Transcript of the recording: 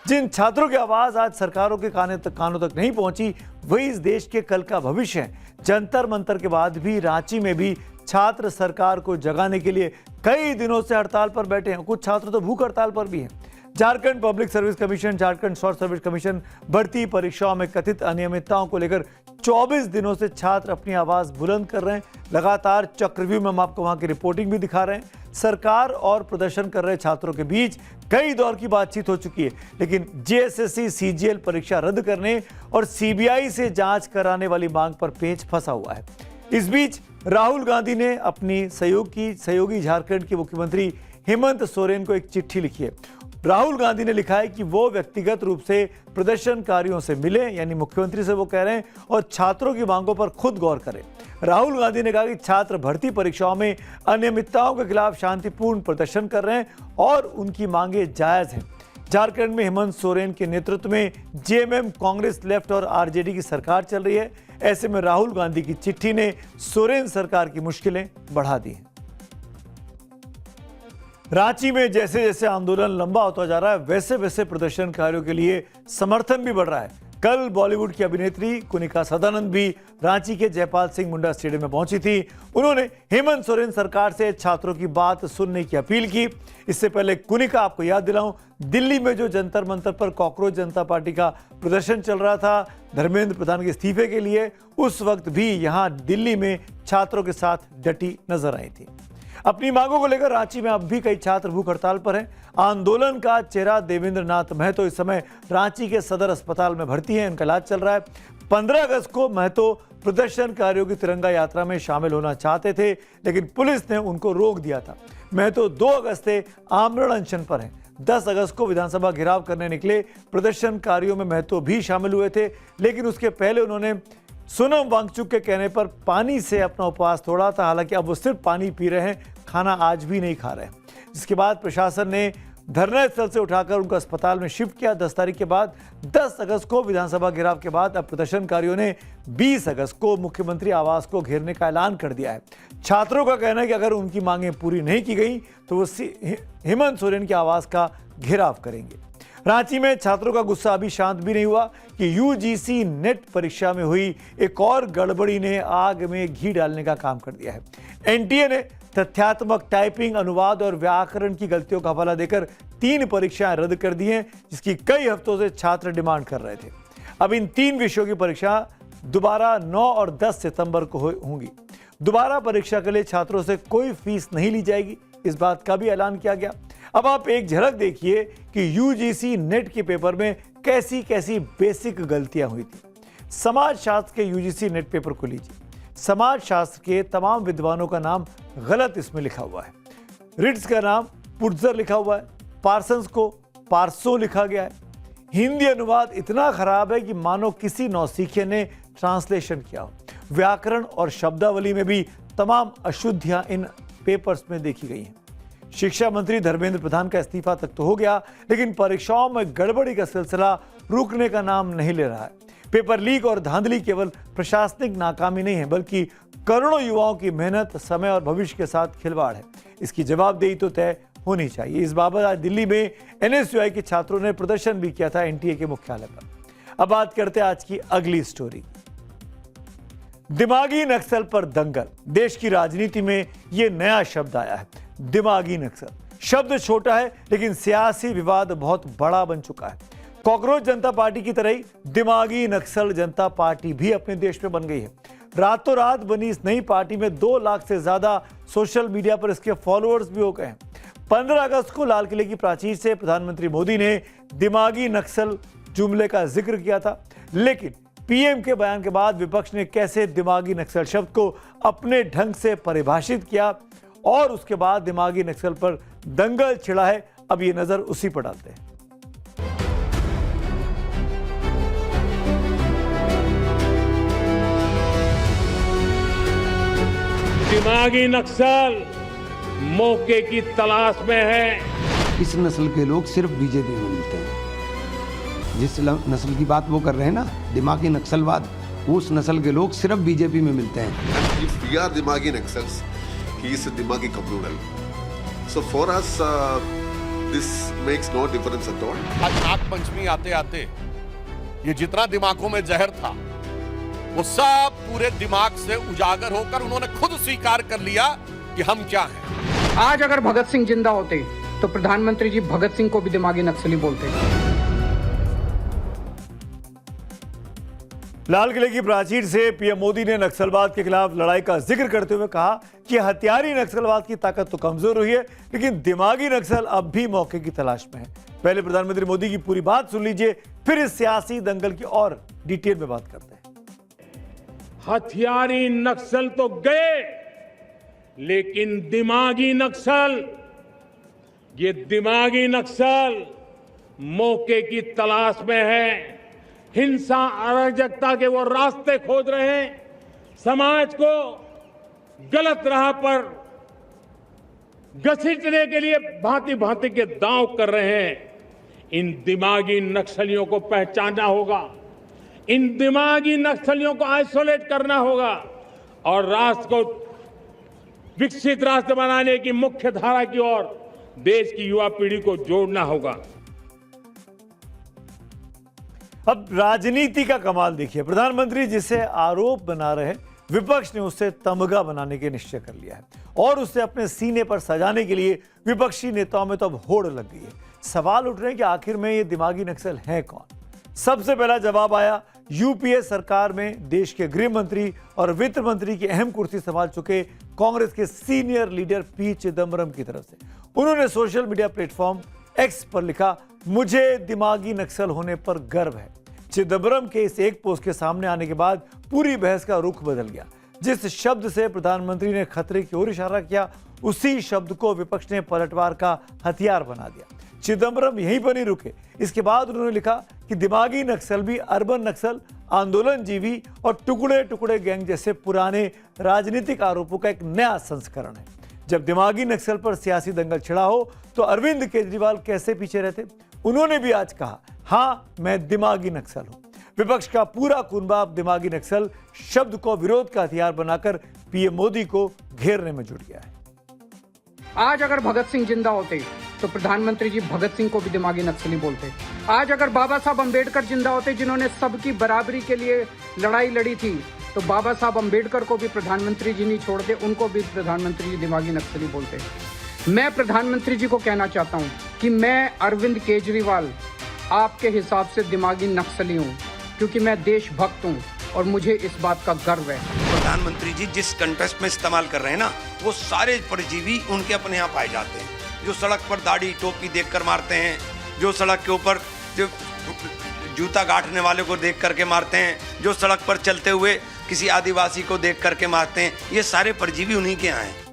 जिन छात्रों की आवाज आज सरकारों के कानों तक नहीं पहुंची, वही इस देश के कल का भविष्य है। जंतर मंतर के बाद भी रांची में भी छात्र सरकार को जगाने के लिए कई दिनों से हड़ताल पर बैठे हैं। कुछ छात्र तो भूख हड़ताल पर भी हैं। Jharkhand public service commission, Jharkhand short service commission भर्ती परीक्षाओं में कथित अनियमितताओं को लेकर 24 दिनों से छात्र अपनी आवाज बुलंद कर रहे हैं। लगातार चक्रव्यूह में हम आपको वहां की रिपोर्टिंग भी दिखा रहे हैं। सरकार और प्रदर्शन कर रहे छात्रों के बीच कई दौर की बातचीत हो चुकी है, लेकिन जेएसएससी सीजीएल परीक्षा रद्द करने और सीबीआई से जांच कराने वाली मांग पर पेच फंसा हुआ है। इस बीच राहुल गांधी ने अपनी सहयोगी झारखंड के मुख्यमंत्री हेमंत सोरेन को एक चिट्ठी लिखी है। राहुल गांधी ने लिखा है कि वो व्यक्तिगत रूप से प्रदर्शनकारियों से मिले, यानी मुख्यमंत्री से वो कह रहे हैं, और छात्रों की मांगों पर खुद गौर करें। राहुल गांधी ने कहा कि छात्र भर्ती परीक्षाओं में अनियमितताओं के खिलाफ शांतिपूर्ण प्रदर्शन कर रहे हैं और उनकी मांगे जायज हैं। झारखंड में हेमंत सोरेन के नेतृत्व में जेएमएम, कांग्रेस, लेफ्ट और आरजेडी की सरकार चल रही है। ऐसे में राहुल गांधी की चिट्ठी ने सोरेन सरकार की मुश्किलें बढ़ा दी हैं। रांची में जैसे जैसे आंदोलन लंबा होता जा रहा है, वैसे वैसे प्रदर्शनकारियों के लिए समर्थन भी बढ़ रहा है। कल बॉलीवुड की अभिनेत्री कुनिका सदानंद भी रांची के जयपाल सिंह मुंडा स्टेडियम में पहुंची थी। उन्होंने हेमंत सोरेन सरकार से छात्रों की बात सुनने की अपील की। इससे पहले कुनिका, आपको याद दिलाऊं, दिल्ली में जो जंतर मंतर पर कॉकरोच जनता पार्टी का प्रदर्शन चल रहा था धर्मेंद्र प्रधान के इस्तीफे के लिए, उस वक्त भी यहां दिल्ली में छात्रों के साथ डटी नजर आई थी। अपनी मांगों को लेकर रांची में अब भी कई छात्र भूख हड़ताल पर हैं। आंदोलन का चेहरा देवेंद्र नाथ महतो इस समय रांची के सदर अस्पताल में भर्ती हैं, उनका इलाज चल रहा है। 15 अगस्त को महतो प्रदर्शनकारियों की तिरंगा यात्रा में शामिल होना चाहते थे, लेकिन पुलिस ने उनको रोक दिया था। महतो 2 अगस्त से आमरण अनशन पर हैं। 10 अगस्त को विधानसभा घेराव करने निकले प्रदर्शनकारियों में महतो भी शामिल हुए थे, लेकिन उसके पहले उन्होंने सोनम वांगचुक के कहने पर पानी से अपना उपवास तोड़ा था। हालांकि अब वो सिर्फ पानी पी रहे हैं, खाना आज भी नहीं खा रहे हैं। जिसके बाद प्रशासन ने धरना स्थल से उठाकर उनको अस्पताल में शिफ्ट किया। 10 तारीख के बाद 10 अगस्त को विधानसभा घेराव के बाद अब प्रदर्शनकारियों ने 20 अगस्त को मुख्यमंत्री आवास को घेरने का ऐलान कर दिया है। छात्रों का कहना है कि अगर उनकी मांगें पूरी नहीं की गई तो वो हेमंत सोरेन के आवास का घेराव करेंगे। रांची में छात्रों का गुस्सा अभी शांत भी नहीं हुआ कि यूजीसी नेट परीक्षा में हुई एक और गड़बड़ी ने आग में घी डालने का काम कर दिया है। एनटीए ने तथ्यात्मक टाइपिंग, अनुवाद और व्याकरण की गलतियों का हवाला देकर 3 परीक्षाएं रद्द कर दी हैं, जिसकी कई हफ्तों से छात्र डिमांड कर रहे थे। अब इन 3 विषयों की परीक्षा दोबारा 9 और 10 सितंबर को होंगी। दोबारा परीक्षा के लिए छात्रों से कोई फीस नहीं ली जाएगी, इस बात का भी ऐलान किया गया। अब आप एक झलक देखिए कि यूजीसी नेट के पेपर में कैसी कैसी बेसिक गलतियां हुई थी। समाज शास्त्र के यूजीसी नेट पेपर को लीजिए। समाज शास्त्र के तमाम विद्वानों का नाम गलत इसमें लिखा हुआ है। रिट्स का नाम पुट्जर लिखा हुआ है, पार्सन्स को पार्सो लिखा गया है। हिंदी अनुवाद इतना खराब है कि मानो किसी नौसिखिए ने ट्रांसलेशन किया हो। व्याकरण और शब्दावली में भी तमाम अशुद्धियां इन पेपर्स में देखी गई हैं। शिक्षा मंत्री धर्मेंद्र प्रधान का इस्तीफा तक तो हो गया, लेकिन परीक्षाओं में गड़बड़ी का सिलसिला रुकने का नाम नहीं ले रहा है। पेपर लीक और धांधली केवल प्रशासनिक नाकामी नहीं है, बल्कि करोड़ों युवाओं की मेहनत, समय और भविष्य के साथ खिलवाड़ है। इसकी जवाबदेही तो तय होनी चाहिए। इस बाबत आज दिल्ली में एनएसयूआई के छात्रों ने प्रदर्शन भी किया था एनटीए के मुख्यालय पर। अब बात करते हैं आज की अगली स्टोरी। दिमागी नक्सल पर दंगल। देश की राजनीति में यह नया शब्द आया है, दिमागी नक्सल। शब्द छोटा है, लेकिन सियासी विवाद बहुत बड़ा बन चुका है। कॉकरोच जनता पार्टी की तरह ही दिमागी नक्सल जनता पार्टी भी अपने देश में बन गई है। रातों रात बनी इस नई पार्टी में 2 लाख से ज्यादा सोशल मीडिया पर इसके फॉलोअर्स भी हो गए हैं। 15 अगस्त को लाल किले की प्राचीर से प्रधानमंत्री मोदी ने दिमागी नक्सल जुमले का जिक्र किया था, लेकिन पीएम के बयान के बाद विपक्ष ने कैसे दिमागी नक्सल शब्द को अपने ढंग से परिभाषित किया और उसके बाद दिमागी नक्सल पर दंगल छिड़ा है। अब ये नजर उसी पर डालते हैं। दिमागी नक्सल मौके की तलाश में है। इस नस्ल के लोग सिर्फ बीजेपी में मिलते हैं। जिस नस्ल की बात वो कर रहे हैं ना, दिमागी नक्सलवाद, उस नस्ल के लोग सिर्फ बीजेपी में मिलते हैं। If we are Dimagi Naxals, he is a Dimagi communal. So for us, this makes no difference at all. आज नागपंचमी आते आते ये जितना दिमागों में जहर था वो सब पूरे दिमाग से उजागर होकर उन्होंने खुद स्वीकार कर लिया कि हम क्या हैं। आज अगर भगत सिंह जिंदा होते तो प्रधानमंत्री जी भगत सिंह को भी दिमागी नक्सली बोलते। लाल किले की प्राचीर से पीएम मोदी ने नक्सलवाद के खिलाफ लड़ाई का जिक्र करते हुए कहा कि हथियारी नक्सलवाद की ताकत तो कमजोर हुई है, लेकिन दिमागी नक्सल अब भी मौके की तलाश में है। पहले प्रधानमंत्री मोदी की पूरी बात सुन लीजिए, फिर इस सियासी दंगल की और डिटेल में बात करते हैं। हथियारी नक्सल तो गए, लेकिन दिमागी नक्सल, ये दिमागी नक्सल मौके की तलाश में है। हिंसा अराजकता के वो रास्ते खोज रहे हैं, समाज को गलत राह पर घसीटने के लिए भांति भांति के दांव कर रहे हैं। इन दिमागी नक्सलियों को पहचानना होगा, इन दिमागी नक्सलियों को आइसोलेट करना होगा और राष्ट्र को विकसित राष्ट्र बनाने की मुख्य धारा की ओर देश की युवा पीढ़ी को जोड़ना होगा। अब राजनीति का कमाल देखिए, प्रधानमंत्री जिसे आरोप बना रहे विपक्ष ने उससे तमगा बनाने के निश्चय कर लिया है और उसे अपने सीने पर सजाने के लिए विपक्षी नेताओं में तो अब होड़ लग गई है। सवाल उठ रहे हैं कि आखिर में ये दिमागी नक्सल हैं कौन। सबसे पहला जवाब आया यूपीए सरकार में देश के गृह मंत्री और वित्त मंत्री की अहम कुर्सी संभाल चुके कांग्रेस के सीनियर लीडर पी चिदम्बरम की तरफ से। उन्होंने सोशल मीडिया प्लेटफॉर्म एक्स पर लिखा, मुझे दिमागी नक्सल होने पर गर्व है। चिदम्बरम के इस एक पोस्ट के सामने आने के बाद पूरी बहस का रुख बदल गया। जिस शब्द से प्रधानमंत्री ने खतरे की ओर इशारा किया, उसी शब्द को विपक्ष ने पलटवार का हथियार बना दिया। चिदम्बरम यहीं पर नहीं रुके, इसके बाद उन्होंने लिखा कि दिमागी नक्सल भी अर्बन नक्सल, आंदोलनजीवी और टुकड़े टुकड़े गैंग जैसे पुराने राजनीतिक आरोपों का एक नया संस्करण है। जब दिमागी नक्सल पर सियासी दंगल छिड़ा हो तो अरविंद केजरीवाल कैसे पीछे रहते। उन्होंने भी आज कहा, हाँ मैं दिमागी नक्सल हूं। विपक्ष का पूरा कुनबा अब दिमागी नक्सल शब्द को विरोध का हथियार बनाकर पीएम मोदी को घेरने में जुट गया है। आज अगर भगत सिंह जिंदा होते तो प्रधानमंत्री जी भगत सिंह को भी दिमागी नक्सली बोलते। आज अगर बाबा साहब अंबेडकर जिंदा होते, जिन्होंने सबकी बराबरी के लिए लड़ाई लड़ी थी, तो बाबा साहब अंबेडकर को भी प्रधानमंत्री जी नहीं छोड़ते, उनको भी प्रधानमंत्री जी दिमागी नक्सली बोलते। मैं प्रधानमंत्री जी को कहना चाहता हूं कि मैं अरविंद केजरीवाल आपके हिसाब से दिमागी नक्सली हूं, क्योंकि मैं देशभक्त हूं और मुझे इस बात का गर्व है। प्रधानमंत्री जी जिस कंटेस्ट में इस्तेमाल कर रहे हैं ना, वो सारे परजीवी उनके अपने यहाँ पाए जाते हैं। जो सड़क पर दाढ़ी टोपी देखकर मारते हैं, जो सड़क के ऊपर जो जूता गांठने वाले को देख करके मारते हैं, जो सड़क पर चलते हुए किसी आदिवासी को देख करके मारते हैं, ये सारे परजीवी उन्हीं के यहाँ हैं।